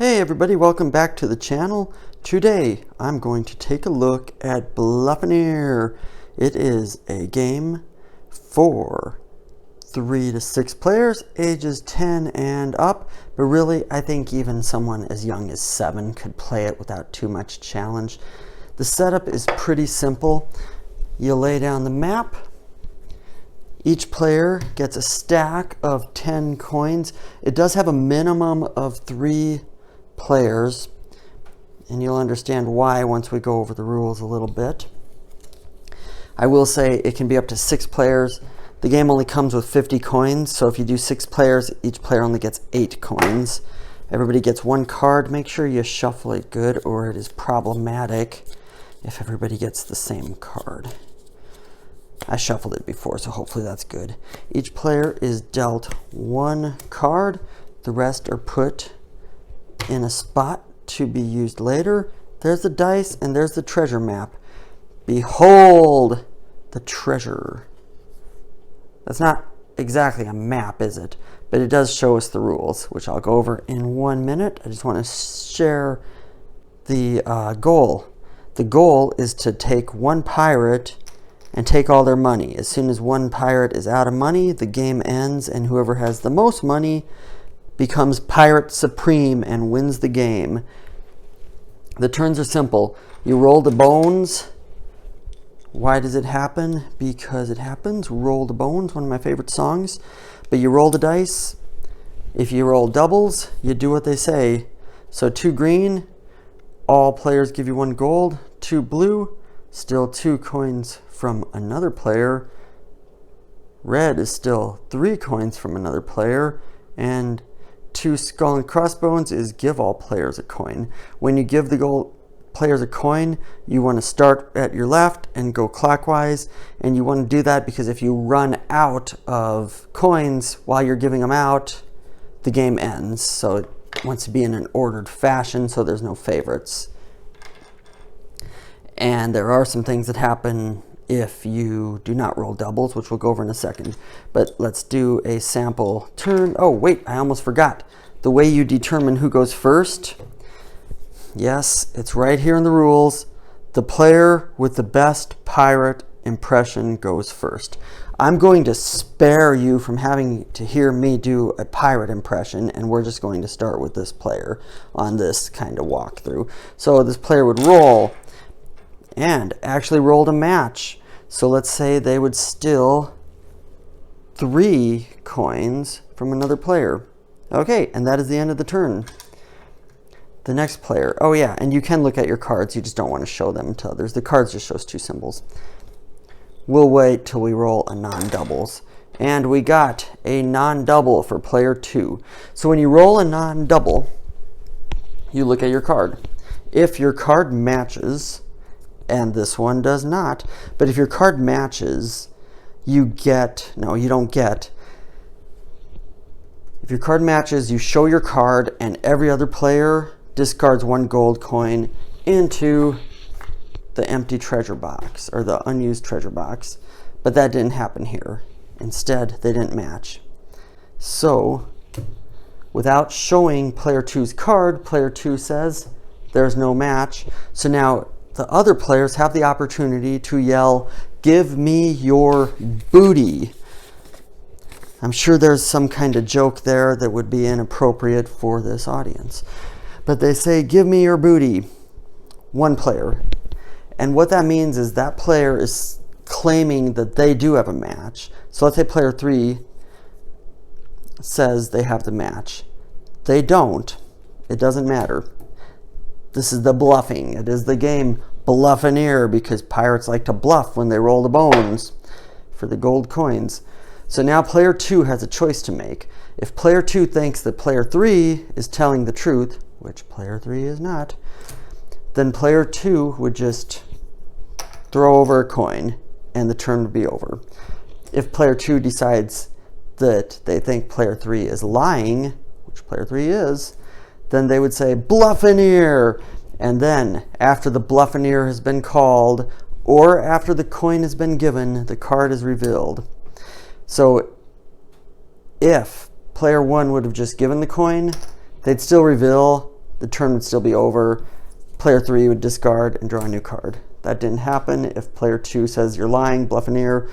Hey everybody, welcome back to the channel. Today I'm going to take a look at Bluffaneer. It is a game for 3 to 6 players, ages 10 and up, but really I think even someone as young as 7 could play it without too much challenge. The setup is pretty simple. You lay down the map. Each player gets a stack of 10 coins. It does have a minimum of 3 players, and you'll understand why once we go over the rules a little bit. I will say it can be up to 6 players. The game only comes with 50 coins, so if you do 6 players, each player only gets 8 coins. Everybody gets 1 card. Make sure you shuffle it good, or it is problematic if everybody gets the same card. I shuffled it before, so hopefully that's good. Each player is dealt 1 card. The rest are put in a spot to be used later. There's the dice and there's the treasure map. Behold the treasure. That's not exactly a map, is it? But it does show us the rules, which I'll go over in 1 minute. I just want to share the goal. The goal is to take 1 pirate and take all their money. As soon as 1 pirate is out of money, the game ends, and whoever has the most money becomes Pirate Supreme and wins the game. The turns are simple. You roll the bones. Why does it happen? Because it happens. Roll the bones, one of my favorite songs. But you roll the dice. If you roll doubles, you do what they say. So 2 green, all players give you 1 gold. 2 blue, still 2 coins from another player. Red is still 3 coins from another player. And 2 skull and crossbones is give all players a coin. When you give the gold players a coin, you want to start at your left and go clockwise, and you want to do that because if you run out of coins while you're giving them out, the game ends. So it wants to be in an ordered fashion, so there's no favorites. And there are some things that happen if you do not roll doubles, which we'll go over in a second. But let's do a sample turn. Oh, wait, I almost forgot. The way you determine who goes first, yes, it's right here in the rules. The player with the best pirate impression goes first. I'm going to spare you from having to hear me do a pirate impression, and we're just going to start with this player on this kind of walkthrough. So this player would roll and actually rolled a match. So let's say they would steal 3 coins from another player. Okay, and that is the end of the turn. The next player, oh yeah, and you can look at your cards, you just don't want to show them to others. The cards just shows 2 symbols. We'll wait till we roll a non-doubles. And we got a non-double for player 2. So when you roll a non-double, you look at your card. If your card matches, and this one does not, but if your card matches, you get, no, you don't get. If your card matches, you show your card, and every other player discards 1 gold coin into the empty treasure box, or the unused treasure box. But that didn't happen here. Instead, they didn't match. So, without showing player 2's card, player 2 says, there's no match. So now, the other players have the opportunity to yell, "Give me your booty." I'm sure there's some kind of joke there that would be inappropriate for this audience. But they say, "Give me your booty." 1 player. And what that means is that player is claiming that they do have a match. So let's say player 3 says they have the match. They don't. It doesn't matter. This is the bluffing. It is the game Bluffaneer, because pirates like to bluff when they roll the bones for the gold coins. So now player 2 has a choice to make. If player 2 thinks that player 3 is telling the truth, which player 3 is not, then player 2 would just throw over a coin and the turn would be over. If player 2 decides that they think player 3 is lying, which player 3 is, then they would say Bluffaneer, and then after the Bluffaneer has been called, or after the coin has been given, the card is revealed. So if player 1 would have just given the coin, they'd still reveal the turn would still be over. Player 3 would discard and draw a new card. That didn't happen. If player 2 says you're lying, Bluffaneer,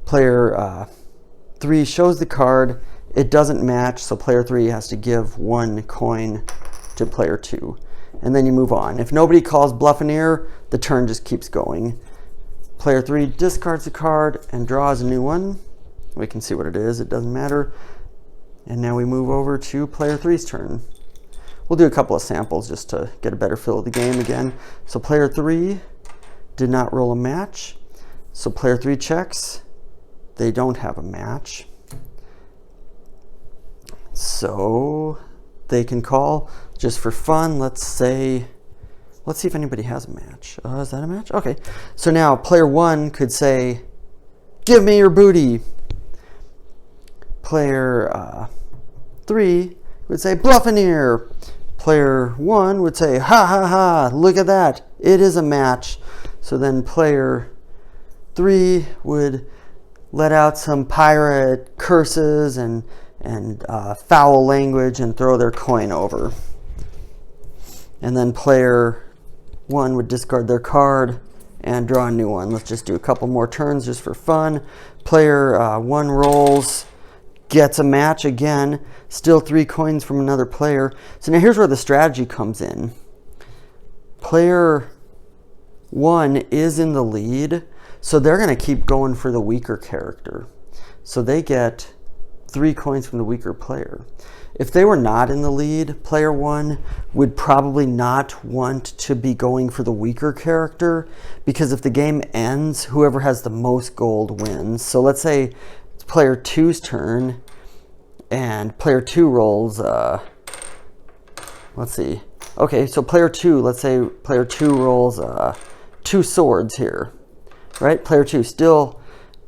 player 3 shows the card. It doesn't match, so player 3 has to give 1 coin to player 2. And then you move on. If nobody calls Bluffaneer, the turn just keeps going. Player 3 discards the card and draws a new one. We can see what it is. It doesn't matter. And now we move over to player 3's turn. We'll do a couple of samples just to get a better feel of the game again. So player 3 did not roll a match. So player 3 checks. They don't have a match. So they can call just for fun. Let's see if anybody has a match. Is that a match? Okay. So now player 1 could say, "Give me your booty." Player 3 would say, "Bluffaneer." Player 1 would say, "Ha ha ha, look at that. It is a match." So then player 3 would let out some pirate curses and foul language and throw their coin over. And then player 1 would discard their card and draw a new one. Let's just do a couple more turns just for fun. Player 1 rolls, gets a match again, still 3 coins from another player. So now here's where the strategy comes in. Player 1 is in the lead, so they're going to keep going for the weaker character. So they get 3 coins from the weaker player. If they were not in the lead, player 1 would probably not want to be going for the weaker character, because if the game ends, whoever has the most gold wins. So let's say it's player 2's turn, and player 2 rolls, let's see. Okay, so player 2, let's say player 2 rolls 2 swords here, right? Player 2 still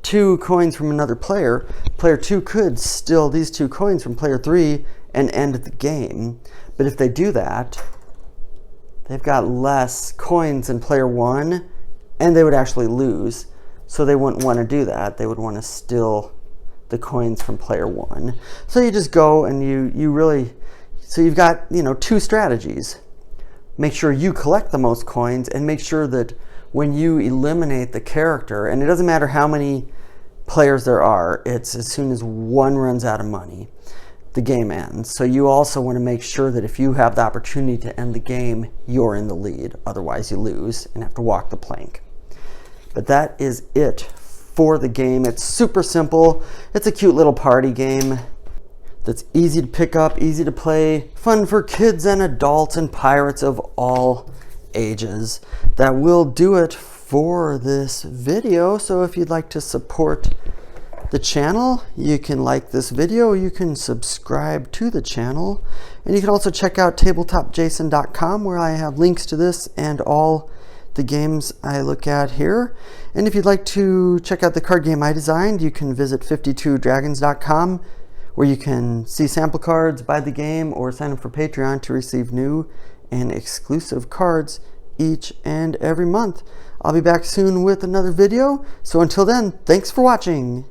2 coins from another player. Player 2 could steal these 2 coins from player 3 and end the game. But if they do that, they've got less coins than player 1, and they would actually lose. So they wouldn't want to do that. They would want to steal the coins from player 1. So you just go and you really, so you've got, 2 strategies. Make sure you collect the most coins, and make sure that when you eliminate the character, and it doesn't matter how many players there are, it's as soon as one runs out of money, the game ends. So you also want to make sure that if you have the opportunity to end the game, you're in the lead. Otherwise you lose and have to walk the plank. But that is it for the game. It's super simple. It's a cute little party game that's easy to pick up, easy to play, fun for kids and adults and pirates of all ages. That will do it for this video. So if you'd like to support the channel, you can like this video, you can subscribe to the channel, and you can also check out tabletopjason.com, where I have links to this and all the games I look at here. And if you'd like to check out the card game I designed, you can visit 52dragons.com, where you can see sample cards, buy the game, or sign up for Patreon to receive new and exclusive cards each and every month. I'll be back soon with another video. So until then, thanks for watching.